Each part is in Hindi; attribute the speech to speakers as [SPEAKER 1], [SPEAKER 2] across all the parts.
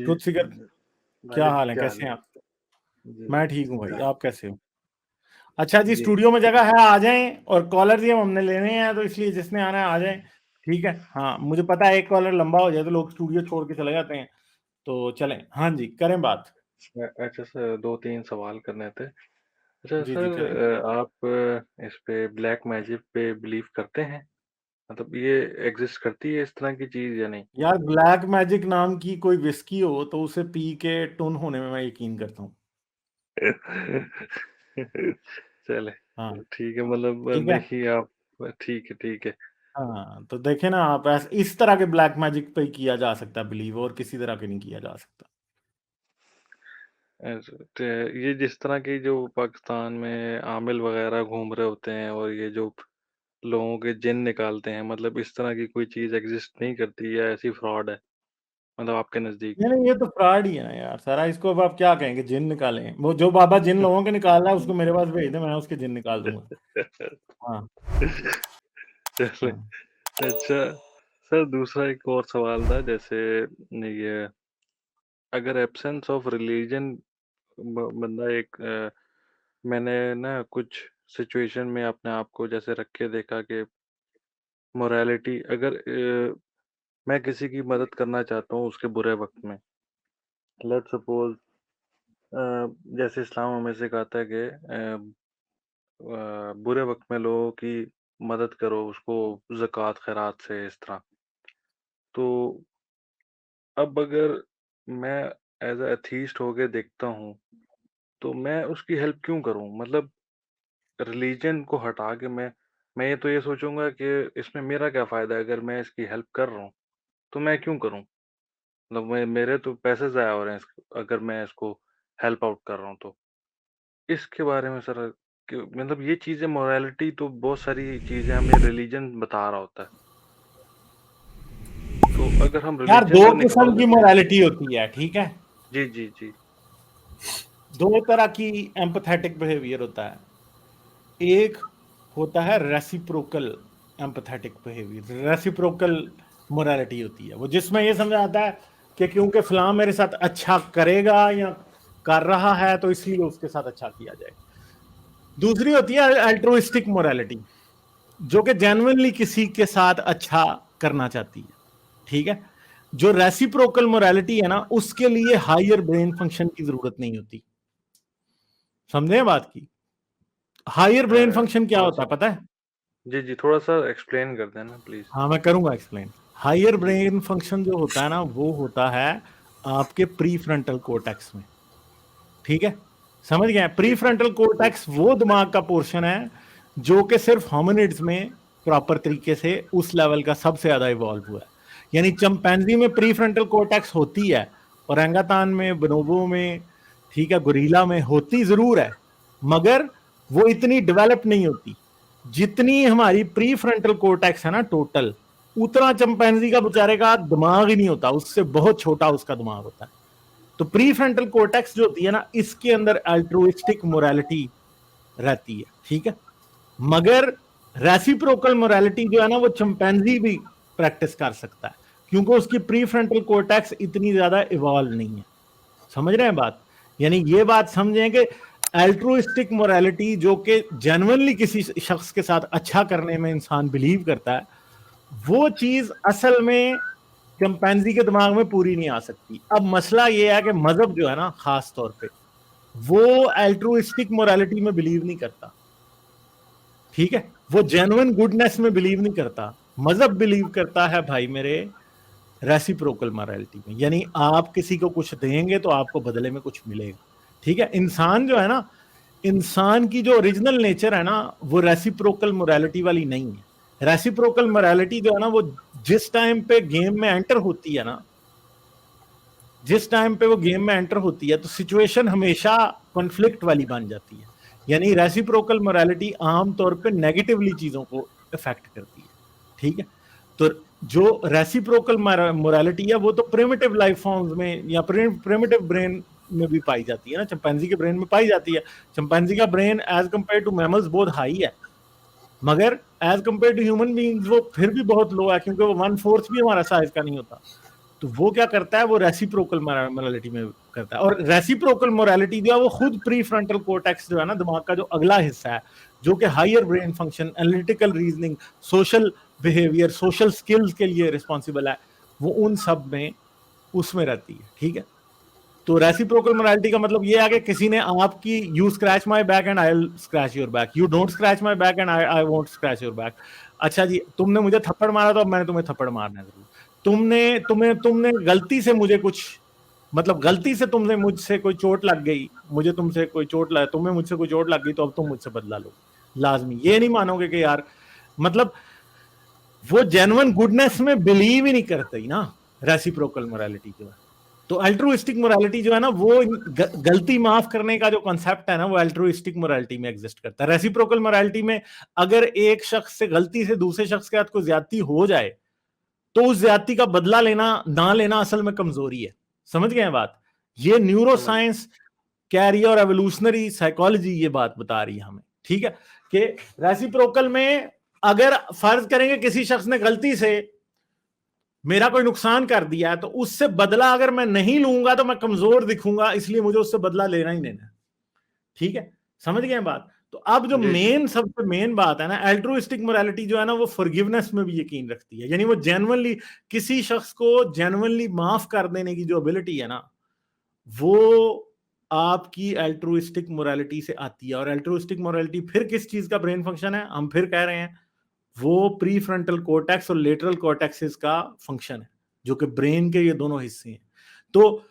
[SPEAKER 1] जी,
[SPEAKER 2] गुड फिगर, क्या
[SPEAKER 1] भाईजान
[SPEAKER 2] हाल है,
[SPEAKER 1] क्या हाल
[SPEAKER 2] कैसे
[SPEAKER 1] है?
[SPEAKER 2] हैं आप?
[SPEAKER 1] जी,
[SPEAKER 2] मैं ठीक हूँ भाई,
[SPEAKER 1] बढ़िया।
[SPEAKER 2] आप कैसे हो? अच्छा जी,
[SPEAKER 1] जी,
[SPEAKER 2] स्टूडियो में जगह है, आ जाएं। और कॉलर भी हमने लेने हैं, तो इसलिए जिसने आना है आ जाएं। ठीक है, हाँ मुझे पता है एक कॉलर लंबा हो जाए तो लोग स्टूडियो छोड़ के चले जाते हैं, तो चलें। हाँ जी, करें बात।
[SPEAKER 1] अच्छा सर 2-3 सवाल करने थे। अच्छा
[SPEAKER 2] जी जी
[SPEAKER 1] सर
[SPEAKER 2] करें।
[SPEAKER 1] आप इस पे ब्लैक मैजिक पे बिलीव करते हैं? मतलब ये एग्ज़िस्ट करती है इस तरह की चीज़ या नहीं?
[SPEAKER 2] यार ब्लैक मैजिक नाम की कोई विस्की हो तो उसे पी के टुन होने में मैं यकीन करता हूँ।
[SPEAKER 1] चले,
[SPEAKER 2] हाँ
[SPEAKER 1] ठीक है मतलब
[SPEAKER 2] ठीक है।
[SPEAKER 1] नहीं आप ठीक है, ठीक है।
[SPEAKER 2] हाँ तो देखे ना आप, ऐसे इस तरह के ब्लैक मैजिक पे ही किया जा सकता है बिलीव, और किसी तरह के नहीं किया जा सकता।
[SPEAKER 1] तो ये जिस तरह की जो पाकिस्तान में आमिल वगैरह घूम रहे होते हैं और ये जो लोगों के जिन निकालते हैं, मतलब इस तरह की कोई चीज़ एग्ज़िस्ट नहीं करती या ऐसी फ्रॉड है? मतलब आपके नज़दीक?
[SPEAKER 2] नहीं नहीं, ये तो फ्रॉड ही है ना यार सारा। इसको अब आप क्या कहेंगे, जिन निकालें? वो जो बाबा जिन लोगों के निकाल रहा है उसको मेरे पास भेज दे, मैं उसके जिन निकाल दूंगा। हाँ
[SPEAKER 1] चलिए,
[SPEAKER 2] हाँ।
[SPEAKER 1] अच्छा सर दूसरा एक और सवाल था जैसे ये अगर एब्सेंस ऑफ रिलीजन बंदा एक मैंने ना कुछ सिचुएशन में अपने आप को जैसे रख के देखा कि मोरालिटी अगर मैं किसी की मदद करना चाहता हूँ उसके बुरे वक्त में, लेट्स सपोज जैसे इस्लाम हमें सिखाता है कि बुरे वक्त में लोगों की मदद करो उसको ज़कात खैरात से इस तरह। तो अब अगर मैं एज़ अ एथीस्ट होके देखता हूँ, तो मैं उसकी हेल्प क्यों करूँ? मतलब रिलीजन को हटा के मैं ये तो ये सोचूँगा कि इसमें मेरा क्या फ़ायदा है अगर मैं इसकी हेल्प कर रहा हूँ, तो मैं क्यों करूँ? मतलब मैं मेरे तो पैसे ज़ाया हो रहे हैं अगर मैं इसको हेल्प आउट कर रहा हूँ तो। इसके बारे में सर मतलब ये चीज़ें मोरालिटी तो बहुत सारी चीज़ें हमें रिलीजन बता रहा होता है। तो अगर हम
[SPEAKER 2] यार
[SPEAKER 1] रिलीजन
[SPEAKER 2] दो
[SPEAKER 1] को
[SPEAKER 2] किस्म
[SPEAKER 1] निकाल
[SPEAKER 2] की
[SPEAKER 1] देते हैं
[SPEAKER 2] मोरालिटी होती है, ठीक है।
[SPEAKER 1] जी, जी, जी।
[SPEAKER 2] दो तरह की एम्पथेटिक बिहेवियर होता है। एक होता है reciprocal empathetic behaviour, reciprocal morality होती है वो, जिसमें ये समझा आता है कि क्योंकि फलां मेरे साथ अच्छा करेगा या कर रहा है तो इसलिए उसके साथ अच्छा किया जाए। दूसरी होती है अल्ट्रुइस्टिक मोरालिटी, जो कि जेन्युइनली किसी के साथ अच्छा करना चाहती है, ठीक है। जो रेसिप्रोकल मोरालिटी है ना, उसके लिए हायर ब्रेन फंक्शन की जरूरत नहीं होती। समझे बात की? हायर ब्रेन फंक्शन क्या होता
[SPEAKER 1] थोड़ा-सा
[SPEAKER 2] है पता है?
[SPEAKER 1] जी, जी, थोड़ा-सा एक्सप्लेन कर देना प्लीज़।
[SPEAKER 2] हाँ मैं करूंगा एक्सप्लेन। हायर
[SPEAKER 1] जी, जी।
[SPEAKER 2] ब्रेन फंक्शन जो होता है ना, वो होता है आपके प्री फ्रंटल कोर्टेक्स में, ठीक है। समझ गए? प्री
[SPEAKER 1] ठीक है।
[SPEAKER 2] फ्रंटल
[SPEAKER 1] जी।
[SPEAKER 2] कोर्टेक्स वो दिमाग का पोर्शन है जो कि सिर्फ होमिनिड्स में प्रॉपर तरीके से उस लेवल का सबसे ज्यादा इवॉल्व हुआ है। यानी चिंपैंजी में प्री फ्रंटल कोर्टेक्स होती है, ओरंगुटान में, बोनोबो में, ठीक है, गोरिल्ला में होती जरूर है, मगर वो इतनी डेवलप नहीं होती जितनी हमारी प्री फ्रंटल कोर्टेक्स है ना टोटल। उतना चिंपैंजी का बेचारे का दिमाग ही नहीं होता, उससे बहुत छोटा उसका दिमाग होता है। तो प्री फ्रंटल कोर्टेक्स जो होती है ना, इसके अंदर अल्ट्रुइस्टिक मोरालिटी रहती है, ठीक है। मगर रेसिप्रोकल मोरालिटी जो है ना, वो चिंपैंजी भी प्रैक्टिस कर सकता है, क्योंकि उसकी प्री फ्रंटल कोर्टेक्स इतनी ज्यादा इवॉल्व नहीं है। समझ रहे हैं बात? यानी ये बात समझें कि अल्ट्रुइस्टिक मोरालिटी जो कि जेन्युइनली किसी शख्स के साथ अच्छा करने में इंसान बिलीव करता है, वो चीज असल में चिंपैंजी के दिमाग में पूरी नहीं आ सकती। अब मसला ये है कि मजहब जो है ना, खास तौर पे वो अल्ट्रुइस्टिक मोरालिटी में बिलीव नहीं करता, ठीक है। वो जेन्युइन गुडनेस में बिलीव नहीं करता। मजहब बिलीव करता है भाई मेरे रेसिप्रोकल मोरालिटी में, यानी आप किसी को कुछ देंगे तो आपको बदले में कुछ मिलेगा, ठीक है। इंसान जो है ना, इंसान की जो ओरिजिनल नेचर है ना, वो रेसिप्रोकल मोरालिटी वाली नहीं है। रेसिप्रोकल मोरालिटी जो है ना, वो जिस टाइम पे गेम में एंटर होती है ना, जिस टाइम पे वो गेम में एंटर होती है तो सिचुएशन हमेशा कॉन्फ्लिक्ट वाली बन जाती है। यानी रेसिप्रोकल मोरालिटी आमतौर पे नेगेटिवली चीजों को इफेक्ट करती है, ठीक है। तो जो रेसिप्रोकल मोरालिटी है वो तो प्रिमिटिव लाइफ फॉर्म्स में या प्रिमिटिव ब्रेन में भी पाई जाती है ना, चिंपैंजी के ब्रेन में पाई जाती है। चिंपैंजी का brain as compare to mammals बहुत हाई है, मगर as compare to human beings वो फिर भी बहुत लो है, क्योंकि वो 1/4 भी हमारा साइज का नहीं होता। तो वो क्या करता है, वो रेसिप्रोकल मोरालिटी में करता है। और रेसिप्रोकल मोरालिटी जो है वो खुद प्री फ्रंटल कोर्टेक्स जो है ना, दिमाग का जो अगला हिस्सा है, जो कि higher brain function, analytical reasoning, social behaviour, social skills के लिए रिस्पॉन्सिबल है, वो उन सब में उसमें रहती है। ठीक है, तो रेसिप्रोकल मोरालिटी का मतलब ये है कि किसी ने आपकी, you scratch my back and I will scratch your back, you don't scratch my back and I won't scratch your back. अच्छा जी, तुमने मुझे थप्पड़ मारा तो अब मैंने तुम्हें थप्पड़ मारना है जरूर। तुमने गलती से मुझे कुछ, मतलब गलती से तुमने मुझसे कोई चोट लग गई, मुझे तुमसे कोई चोट लगा, तुम्हें मुझसे कोई चोट लग गई, तो अब तुम मुझसे बदला लो लाजमी। ये नहीं मानोगे कि यार, मतलब वो जेन्युइन गुडनेस में बिलीव ही नहीं करते ना रेसिप्रोकल मोरालिटी जो है। तो अल्ट्रुइस्टिक मोरालिटी जो है ना, वो गलती माफ करने का जो कॉन्सेप्ट है ना, वो अल्ट्रुइस्टिक मोरालिटी में एग्जिस्ट करता है। रेसिप्रोकल मोरालिटी में अगर एक शख्स से गलती से दूसरे शख्स के साथ कोई ज्यादती हो जाए, तो उस ज्यादती का बदला लेना ना लेना असल में कमजोरी है। समझ गए बात? ये न्यूरो
[SPEAKER 1] समझ
[SPEAKER 2] साइंस, कैरियर और एवोल्यूशनरी साइकोलॉजी ये बात बता रही है हमें। ठीक है, कि रेसिप्रोकल में अगर फर्ज करेंगे किसी शख्स ने गलती से मेरा कोई नुकसान कर दिया है, तो उससे बदला अगर मैं नहीं लूंगा तो मैं कमजोर दिखूंगा, इसलिए मुझे उससे बदला लेना ही लेना है। ठीक है, समझ गए बात? तो अब जो
[SPEAKER 1] जी, जी।
[SPEAKER 2] मेन, सबसे मेन बात है ना, अल्ट्रुइस्टिक मोरालिटी जो है ना, वो फॉरगिवनेस में भी यकीन रखती है। यानी वो जेन्युइनली किसी शख्स को जेन्युइनली माफ कर देने की जो एबिलिटी है ना, वो आपकी अल्ट्रुइस्टिक मोरालिटी से आती है। और अल्ट्रुइस्टिक मोरालिटी फिर किस चीज का ब्रेन फंक्शन है, हम फिर कह रहे हैं, वो प्री फ्रंटल कोर्टेक्स और लेटरल कोर्टेक्सिस का फंक्शन है, जो कि ब्रेन के ये दोनों हिस्से हैं। तो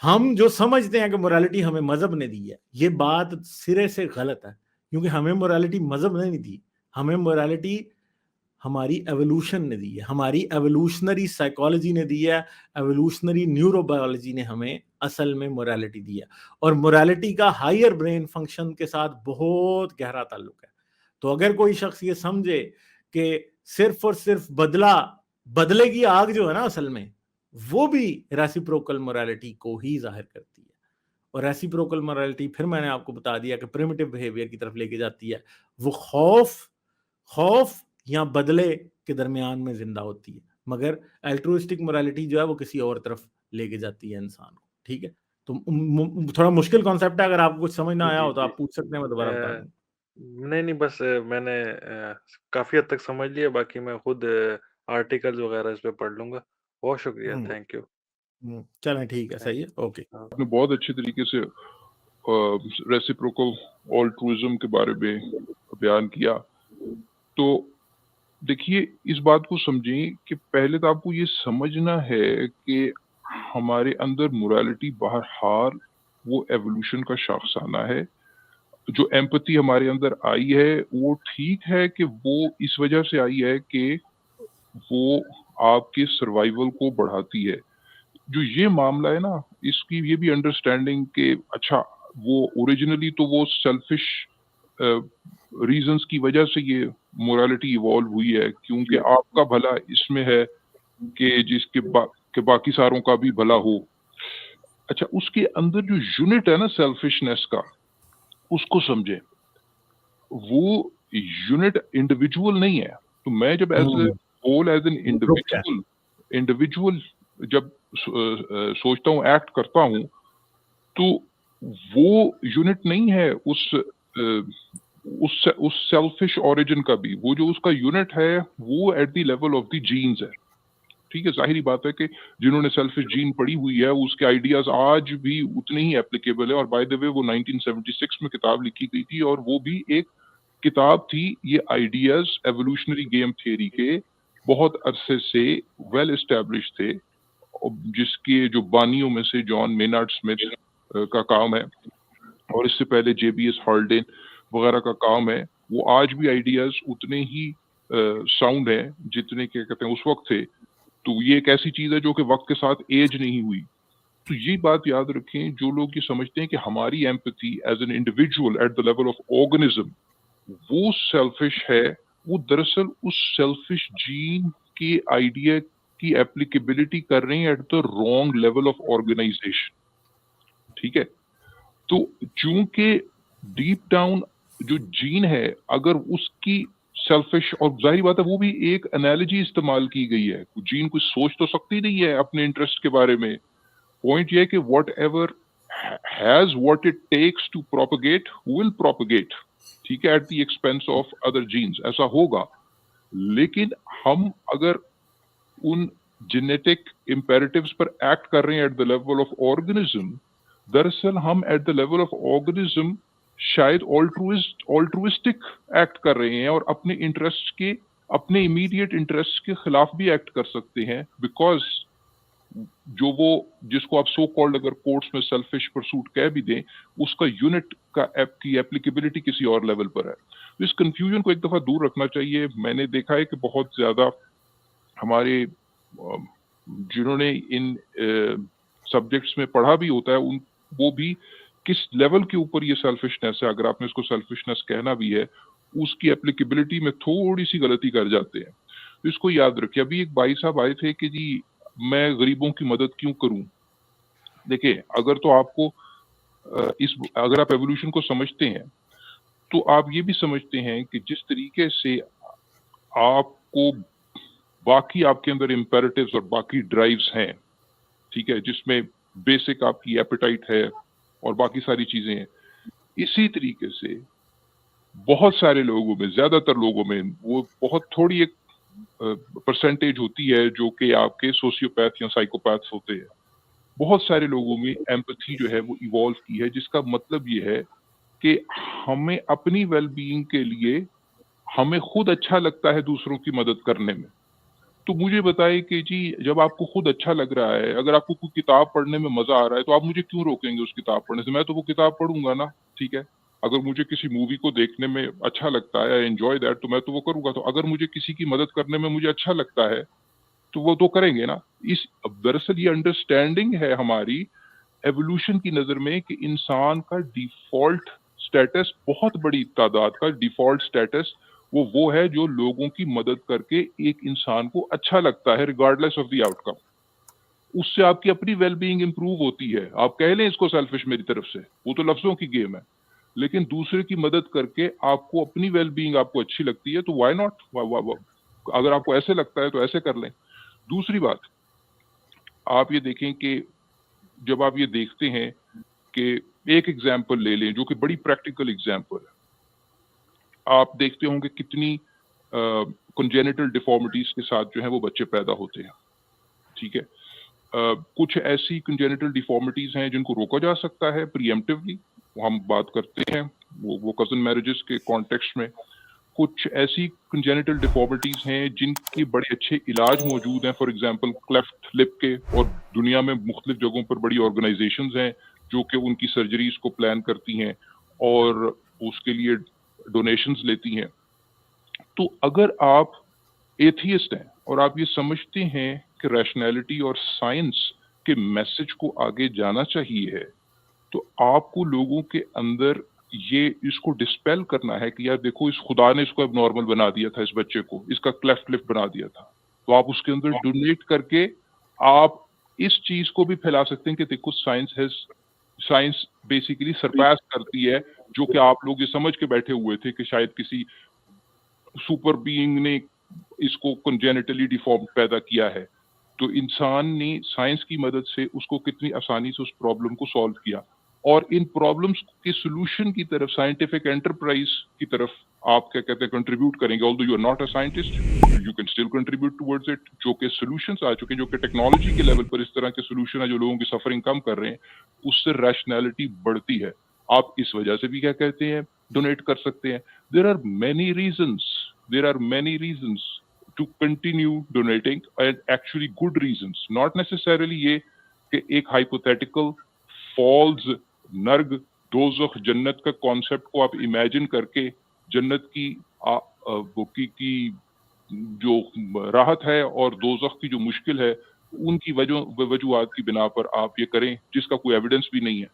[SPEAKER 2] हम जो समझते हैं कि मोरालिटी हमें मजहब ने दी है, ये बात सिरे से गलत है। क्योंकि हमें मोरालिटी मजहब ने नहीं दी, हमें मोरालिटी हमारी एवोल्यूशन ने दी है, हमारी एवोल्यूशनरी साइकोलॉजी ने दी है, एवोल्यूशनरी न्यूरोबायोलॉजी ने हमें असल में मोरालिटी दी है। और मोरालिटी का हायर ब्रेन फंक्शन के साथ बहुत गहरा ताल्लुक है। तो अगर कोई शख्स ये समझे कि सिर्फ और सिर्फ बदले की आग जो है ना, असल में वो भी रेसिप्रोकल मोरालिटी को ही जाहिर करती है। और रेसिप्रोकल मोरालिटी फिर मैंने आपको बता दिया कि प्रिमिटिव बिहेवियर की तरफ लेके जाती है। वो खौफ खौफ या बदले के दरमियान में जिंदा होती है, मगर अल्ट्रुइस्टिक मोरालिटी जो है वो किसी और तरफ लेके जाती है इंसान को। ठीक है, तो थोड़ा मुश्किल कॉन्सेप्ट है, अगर आपको कुछ समझ ना आया
[SPEAKER 1] जी,
[SPEAKER 2] हो तो
[SPEAKER 1] जी।
[SPEAKER 2] आप पूछ सकते हैं, मैं दोबारा बता दूं।
[SPEAKER 1] नहीं, नहीं, बस मैंने काफ़ी हद तक समझ लिया, बाकी मैं खुद आर्टिकल्स वगैरह इस पे पढ़ लूँगा। बहुत शुक्रिया, थैंक यू।
[SPEAKER 2] चलें, ठीक है,
[SPEAKER 1] थैंक
[SPEAKER 2] सही है, ओके।
[SPEAKER 1] हाँ,
[SPEAKER 3] आपने बहुत अच्छे तरीके से रेसिप्रोकल ऑल्ट्रुइज्म के बारे में बयान किया। तो देखिए, इस बात को समझें कि पहले तो आपको ये समझना है कि हमारे अंदर मोरालिटी बहरहाल वो एवोल्यूशन का शाखसाना है। जो एम्पैथी हमारे अंदर आई है, वो ठीक है कि वो इस वजह से आई है कि वो आपके सर्वाइवल को बढ़ाती है। जो ये मामला है ना, इसकी ये भी अंडरस्टैंडिंग कि अच्छा, वो ओरिजिनली तो वो सेल्फिश रीजंस की वजह से ये मोरालिटी इवॉल्व हुई है, क्योंकि आपका भला इसमें है कि के बाकी सारों का भी भला हो। अच्छा, उसके अंदर जो यूनिट है ना सेल्फिशनेस का, उसको समझें। वो यूनिट इंडिविजुअल नहीं है। तो मैं जब as a whole, as an
[SPEAKER 2] group है।
[SPEAKER 3] इंडिविजुअल जब सोचता हूँ, एक्ट करता हूँ, तो वो यूनिट नहीं है उस सेल्फिश ओरिजिन का भी। वो जो उसका यूनिट है, वो at the level of the genes है। ठीक है, जाहिर बात है कि जिन्होंने सेल्फिश जीन पढ़ी हुई है, उसके आइडियाज आज भी उतने ही एप्लीकेबल है। और बाय द वे, वो 1976 में किताब लिखी गई थी, और वो भी एक किताब थी, ये आइडियाज एवोल्यूशनरी गेम थियरी के बहुत अरसे से वेल एस्टेब्लिश थे, जिसके जो बानियों में से जॉन मेनार्ड स्मिथ का काम है, और इससे पहले जेबीएस हार्डेन वगैरह का काम है। वो आज भी आइडियाज उतने ही साउंड हैं जितने के कहते हैं उस वक्त थे। तो ये एक ऐसी चीज है जो कि वक्त के साथ एज नहीं हुई। तो ये बात याद रखें, जो लोग ये समझते हैं कि हमारी empathy as an individual at the level of organism वो सेल्फिश है, वो दरअसल उस सेल्फिश जीन के आइडिया की एप्लीकेबिलिटी कर रहे हैं at the wrong level of organization. ठीक है, तो चूंकि डीप डाउन जो जीन है, अगर उसकी सेल्फिश, और जाहिर बात है वो भी एक एनालॉजी इस्तेमाल की गई है। जीन कुछ सोच तो सकती नहीं है अपने इंटरेस्ट के बारे में। पॉइंट ये है कि whatever has what it takes to propagate will propagate, ठीक है, at the expense of other genes, ऐसा होगा। लेकिन हम अगर उन जेनेटिक इम्पेरेटिव्स पर एक्ट कर रहे हैं at the level of organism, दरअसल हम eight the level of organism शायद ऑल्ट्रुइस्टिक एक्ट कर रहे हैं और अपने इंटरेस्ट के, अपने इमीडिएट इंटरेस्ट के खिलाफ भी एक्ट कर सकते हैं, बिकॉज जो वो जिसको आप सो कॉल्ड अगर कोर्ट्स में सेल्फिश परसूट कह भी दें, उसका यूनिट का की एप्लीकेबिलिटी किसी और लेवल पर है। तो इस कंफ्यूजन को एक दफा दूर रखना चाहिए। मैंने देखा है कि बहुत ज्यादा हमारे जिन्होंने इन सब्जेक्ट्स में पढ़ा भी होता है, उन वो भी किस लेवल के ऊपर ये सेल्फिशनेस है, अगर आपने इसको सेल्फिशनेस कहना भी है, उसकी एप्लीकेबिलिटी में थोड़ी सी गलती कर जाते हैं। तो इसको याद रखिए। अभी एक भाई साहब आए थे कि जी मैं गरीबों की मदद क्यों करूं। देखिए, अगर तो आपको अगर आप एवोल्यूशन को समझते हैं तो आप ये भी समझते हैं कि जिस तरीके से आपको बाकी आपके अंदर इम्पेरेटिव्स और बाकी ड्राइव्स हैं, ठीक है, जिसमें बेसिक आपकी एपेटाइट है और बाकी सारी चीजें हैं, इसी तरीके से बहुत सारे लोगों में, ज्यादातर लोगों में, वो बहुत थोड़ी एक परसेंटेज होती है जो कि आपके सोशियोपैथ या साइकोपैथ्स होते हैं। बहुत सारे लोगों में एम्पैथी जो है वो इवॉल्व की है, जिसका मतलब ये है कि हमें अपनी वेलबीइंग के लिए हमें खुद अच्छा लगता है दूसरों की मदद करने में। तो मुझे बताइए कि जी जब आपको खुद अच्छा लग रहा है, अगर आपको कोई किताब पढ़ने में मजा आ रहा है, तो आप मुझे क्यों रोकेंगे उस किताब पढ़ने से? मैं तो वो किताब पढ़ूंगा ना, ठीक है। अगर मुझे किसी मूवी को देखने में अच्छा लगता है, एंजॉय दैट, तो मैं तो वो करूंगा। तो अगर मुझे किसी की मदद करने में मुझे अच्छा लगता है तो वो तो करेंगे ना। इस दरअसल ये अंडरस्टैंडिंग है हमारी एवोल्यूशन की नजर में कि इंसान का डिफॉल्ट स्टेटस, बहुत बड़ी तादाद का डिफॉल्ट स्टेटस वो है जो लोगों की मदद करके एक इंसान को अच्छा लगता है रिगार्डलेस ऑफ द आउटकम। उससे आपकी अपनी वेलबीइंग इंप्रूव होती है। आप कह लें इसको सेल्फिश मेरी तरफ से, वो तो लफ्जों की गेम है, लेकिन दूसरे की मदद करके आपको अपनी वेलबीइंग आपको अच्छी लगती है, तो व्हाई नॉट। अगर आपको ऐसे लगता है तो ऐसे कर लें। दूसरी बात, आप ये देखें कि जब आप ये देखते हैं कि एक एग्जाम्पल ले लें जो कि बड़ी प्रैक्टिकल एग्जाम्पल है, आप देखते होंगे कितनी कंजेनिटल डिफॉर्मिटीज के साथ जो है वो बच्चे पैदा होते हैं, ठीक है। कुछ ऐसी कंजेनिटल डिफॉर्मिटीज हैं जिनको रोका जा सकता है प्रीएम्प्टिवली, हम बात करते हैं वो कजन मैरिजेस के कॉन्टेक्स्ट में। कुछ ऐसी कंजेनिटल डिफॉर्मिटीज हैं जिनके बड़े अच्छे इलाज मौजूद हैं, फॉर एग्जांपल क्लेफ्ट लिप के, और दुनिया में मुख्तलिफ जगहों पर बड़ी ऑर्गेनाइजेशंस हैं जो कि उनकी सर्जरीज को प्लान करती हैं और उसके लिए डोनेशंस लेती हैं। तो अगर आप एथियस्ट हैं और आप ये समझते हैं कि रैशनैलिटी और साइंस के मैसेज को आगे जाना चाहिए, तो आपको लोगों के अंदर ये इसको डिस्पेल करना है कि यार देखो, इस खुदा ने इसको एबनॉर्मल बना दिया था, इस बच्चे को इसका क्लेफ्ट लिप बना दिया था, तो आप उसके अंदर डोनेट करके आप इस चीज को भी फैला सकते हैं कि देखो साइंस बेसिकली सरपास करती है जो कि आप लोग ये समझ के बैठे हुए थे कि शायद किसी सुपर बीइंग ने इसको कंजेनिटली डिफॉर्म पैदा किया है। तो इंसान ने साइंस की मदद से उसको कितनी आसानी से उस प्रॉब्लम को सॉल्व किया, और इन प्रॉब्लम्स के सोल्यूशन की तरफ, साइंटिफिक एंटरप्राइज की तरफ आप क्या कहते हैं कंट्रीब्यूट करेंगे। Although you are not a scientist, you can still contribute towards it. जो कि सॉल्यूशंस आ चुके हैं, जो कि टेक्नोलॉजी के लेवल पर इस तरह के सॉल्यूशन है जो लोगों की सफरिंग कम कर रहे हैं, उससे रैशनैलिटी बढ़ती है। आप इस वजह से भी क्या कहते हैं डोनेट कर सकते हैं। There are many reasons to continue donating, and actually good reasons, not necessarily ये कि एक hypothetical falls नर्ग दोज़ख जन्नत का कॉन्सेप्ट को आप इमेजिन करके जन्नत की जो राहत है और दोज़ख की जो मुश्किल है उनकी वजूहात की बिना पर आप ये करें जिसका कोई एविडेंस भी नहीं है।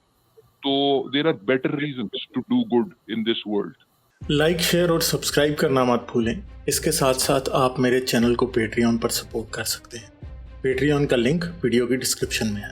[SPEAKER 3] तो there are better reasons to do good in this world.
[SPEAKER 2] Like, share और सब्सक्राइब करना मत भूलें। इसके साथ साथ आप मेरे चैनल को पेट्रियन पर सपोर्ट कर सकते हैं। पेट्रियन का लिंक वीडियो की डिस्क्रिप्शन में है।